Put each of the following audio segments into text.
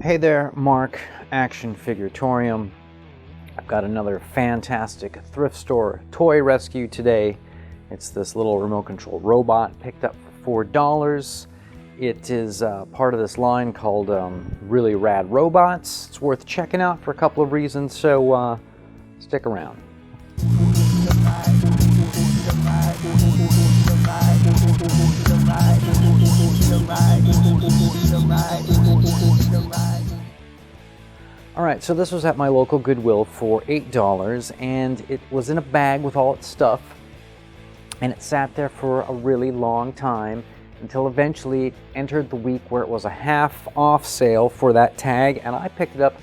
Hey there, Mark, Action Figuratorium. I've got another fantastic thrift store toy rescue today. It's this little remote control robot picked up for $4. It is part of this line called Really Rad Robots. It's worth checking out for a couple of reasons, so stick around. Alright, so this was at my local Goodwill for $8, and it was in a bag with all its stuff, and it sat there for a really long time until eventually it entered the week where it was a half off sale for that tag, and I picked it up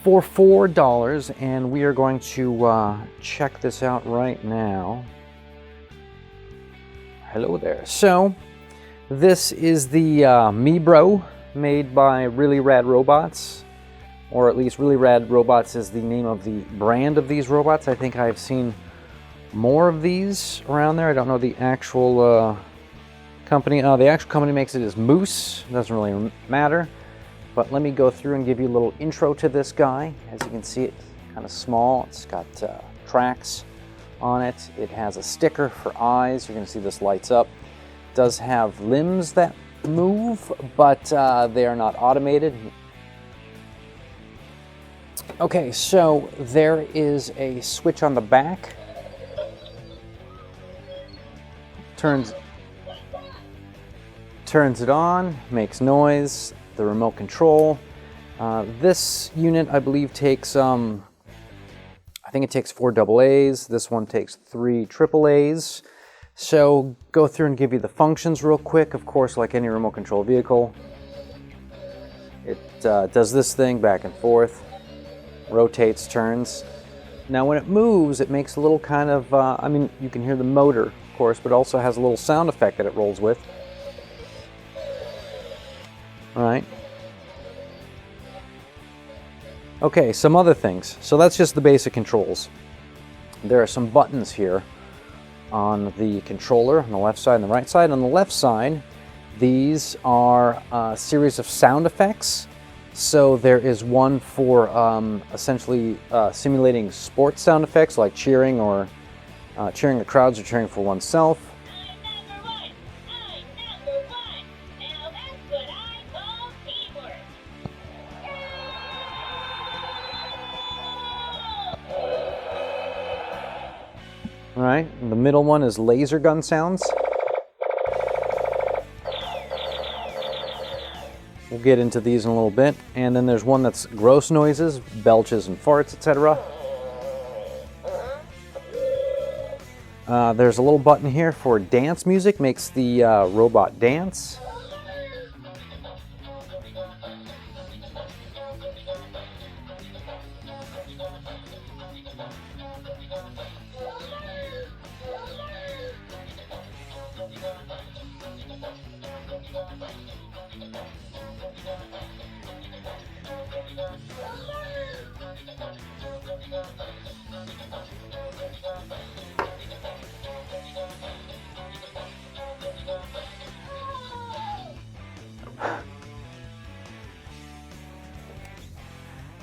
for $4, and we are going to check this out right now. Hello there. So this is the MiBro made by Really Rad Robots, or at least Really Rad Robots is the name of the brand of these robots. I think I've seen more of these around there. I don't know the actual company. The actual company makes it as Moose. Doesn't really matter. But let me go through and give you a little intro to this guy. As you can see, it's kind of small. It's got tracks on it. It has a sticker for eyes. You're going to see this lights up. It does have limbs that move, but they are not automated. Okay, so there is a switch on the back. Turns it on, makes noise. The remote control. This unit, I believe, takes I think it takes 4 AA's. This one takes 3 AAA's. So go through and give you the functions real quick. Of course, like any remote control vehicle, it does this thing back and forth. Rotates, turns. Now when it moves, it makes a little kind of, I mean, you can hear the motor, of course, but it also has a little sound effect that it rolls with. All right. Okay, some other things. So that's just the basic controls. There are some buttons here on the controller on the left side and the right side. On the left side, these are a series of sound effects. So there is one for essentially simulating sports sound effects like cheering or cheering the crowds or cheering for oneself. All right, and the middle one is laser gun sounds. We'll get into these in a little bit. And then there's one that's gross noises, belches and farts, etc. There's a little button here for dance music, makes the robot dance.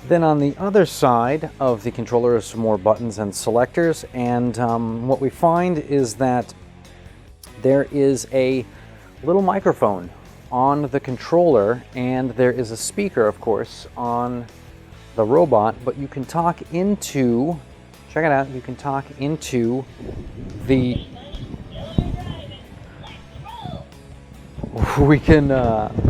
Then on the other side of the controller is some more buttons and selectors, and what we find is that there is a little microphone on the controller, and there is a speaker, of course, on the robot, but you can talk into, check it out, you can talk into the,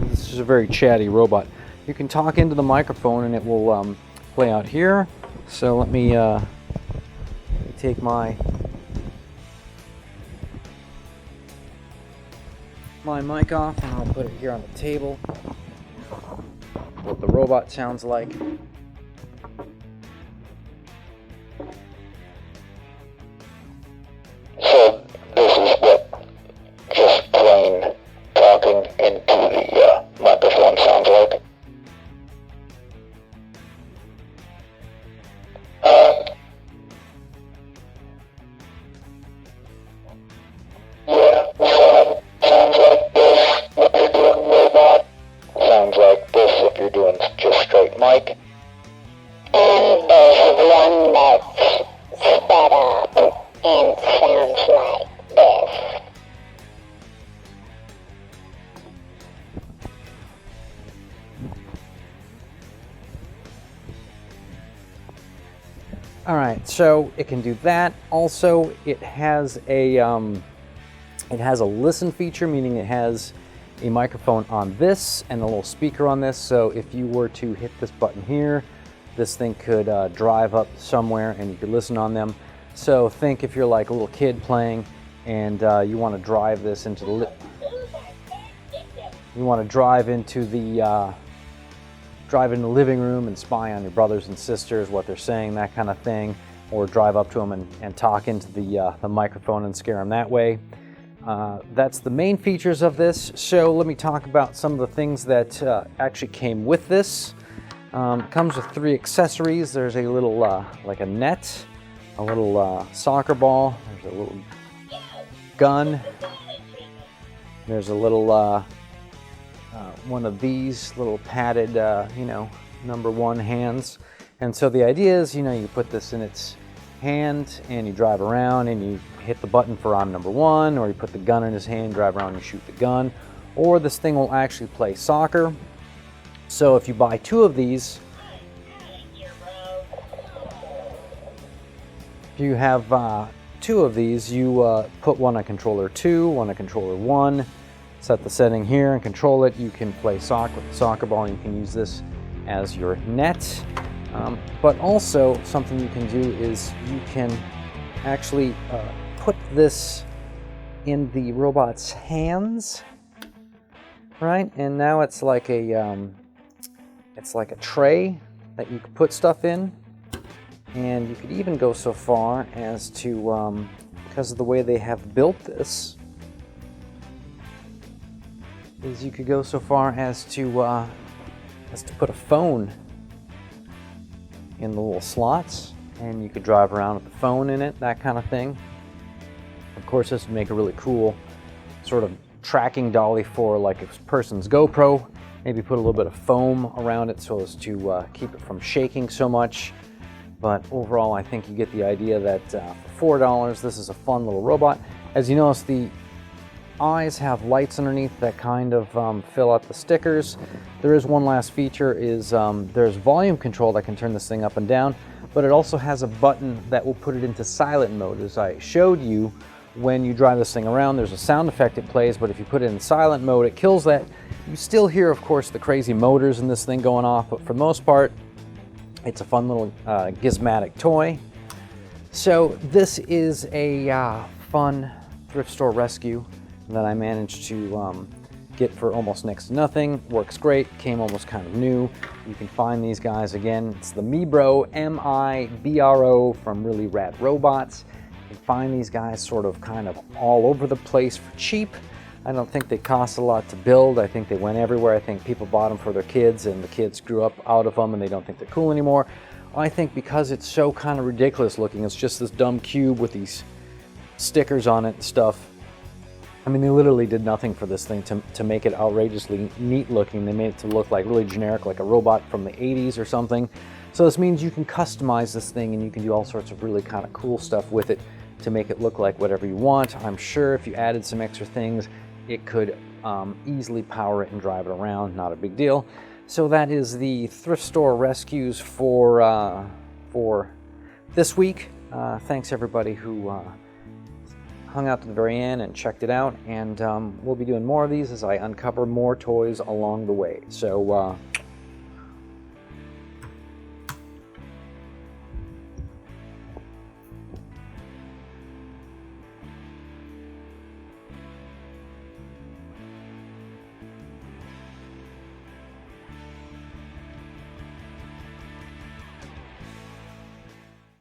this is a very chatty robot. You can talk into the microphone and it will play out here. So let me take my mic off and I'll put it here on the table. What the robot sounds like. So this is what just plain talking into the microphone sounds like. Yeah, so sounds like this if you're doing robot. Sounds like this if you're doing one's just straight mic. And there's one that's sped up and sounds like this. All right, so it can do that. Also, it has a listen feature, meaning it has a microphone on this and a little speaker on this. So if you were to hit this button here, this thing could drive up somewhere and you could listen on them. So think if you're like a little kid playing and you want to drive this into the living room and spy on your brothers and sisters, what they're saying, that kind of thing, or drive up to them and talk into the microphone and scare them that way. That's the main features of this. So let me talk about some of the things that actually came with this. It comes with 3 accessories. There's a little like a net, a little soccer ball, there's a little gun, there's a little one of these little padded, number 1 hands. And so the idea is, you put this in its hand and you drive around and you hit the button for I'm number 1, or you put the gun in his hand, drive around and shoot the gun, or this thing will actually play soccer. So if you buy 2 of these, if you have 2 of these, you put one on controller 2, one on controller 1, set the setting here and control it. You can play soccer with the soccer ball, and you can use this as your net. But also something you can do is you can actually put this in the robot's hands, right? And now it's like a tray that you can put stuff in, and you could even go so far as to, because of the way they have built this, is you could go so far as to put a phone in the little slots, and you could drive around with the phone in it, that kind of thing. Of course, this would make a really cool sort of tracking dolly for like a person's GoPro. Maybe put a little bit of foam around it so as to keep it from shaking so much. But overall, I think you get the idea that for $4, this is a fun little robot. As you notice, the eyes have lights underneath that kind of fill out the stickers. There is one last feature, is there's volume control that can turn this thing up and down, but it also has a button that will put it into silent mode. As I showed you, when you drive this thing around, there's a sound effect it plays, but if you put it in silent mode, it kills that. You still hear, of course, the crazy motors in this thing going off, but for the most part, it's a fun little gizmatic toy. So this is a fun thrift store rescue that I managed to get for almost next to nothing. Works great, came almost kind of new. You can find these guys again. It's the MiBro, M-I-B-R-O, from Really Rad Robots. You can find these guys sort of kind of all over the place for cheap. I don't think they cost a lot to build. I think they went everywhere. I think people bought them for their kids, and the kids grew up out of them and they don't think they're cool anymore. I think because it's so kind of ridiculous looking, it's just this dumb cube with these stickers on it and stuff. I mean, they literally did nothing for this thing to make it outrageously neat looking. They made it to look like really generic, like a robot from the 80s or something. So this means you can customize this thing and you can do all sorts of really kind of cool stuff with it to make it look like whatever you want. I'm sure if you added some extra things, it could easily power it and drive it around. Not a big deal. So that is the Thrift Store Rescues for this week. Thanks everybody who hung out to the very end and checked it out, and we'll be doing more of these as I uncover more toys along the way. So